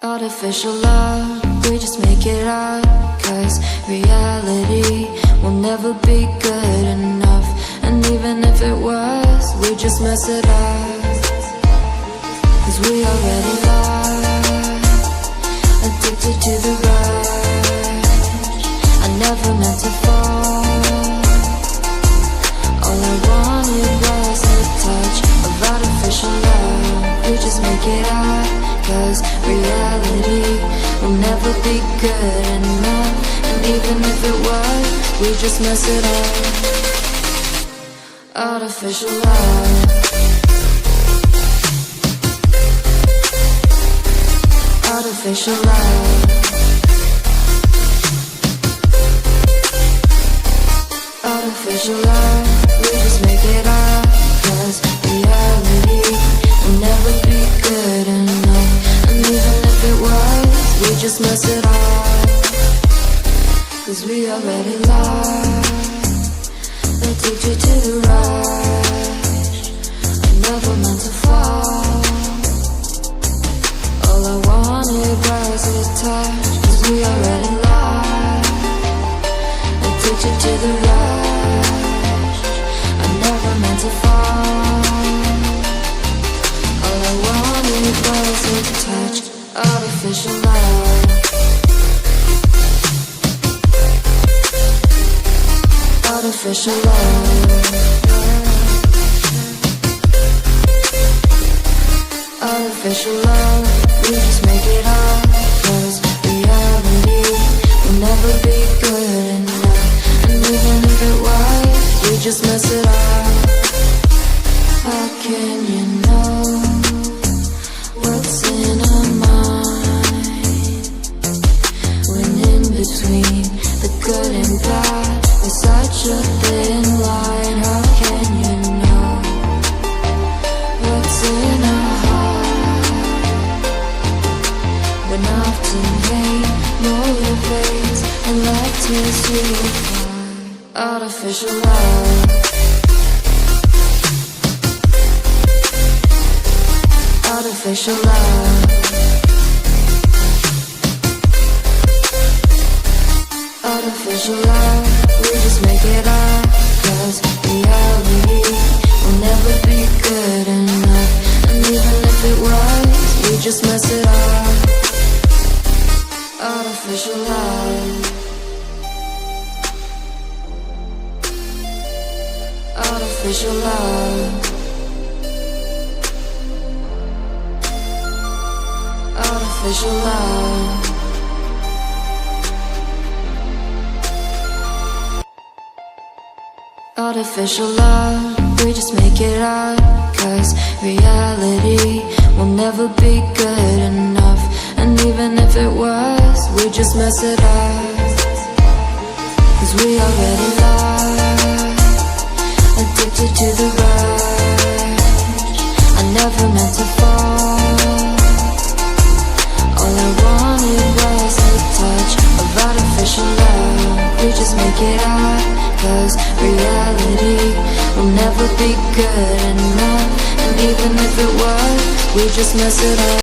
Artificial love, we just make it up, 'cause reality will never be good enough. And even if it was, we just mess it up, 'cause we already lost, addicted to the rush. I never meant to fall. All I wanted was a touch of artificial love. We just make it up, 'cause reality will never be good enough. And even if it was, we just mess it up. Artificial love, artificial love, artificial love. We just make it up, 'cause reality will never be good enough. And even if it was, we just mess it up, 'cause we already lost, addicted to the rush. I never meant to fall. All I wanted was a touch, 'cause we already lost, addicted to the rush. I never meant to fall. All I wanted was a touch, artificial love, artificial love, artificial love. We just make it up, 'cause reality will never be good enough. And even if it was, we just mess it up. How can you know what's in our mind, when in between the good and bad there's such a thin line? How can you know what's in our heart, when often hate motivates and love tears you apart? Artificial love, artificial love, artificial love. We just make it up, 'cause reality will never be good enough. And even if it was, we just mess it up. Artificial love, artificial love, artificial love. Artificial love, we just make it up, 'cause reality will never be good enough. And even if it was, we just mess it up, 'cause we already lost, addicted to the rush. I never meant to fall. All I wanted was a touch of artificial love. We just make it up, 'cause reality will never be good enough. And even if it was, we just mess it up.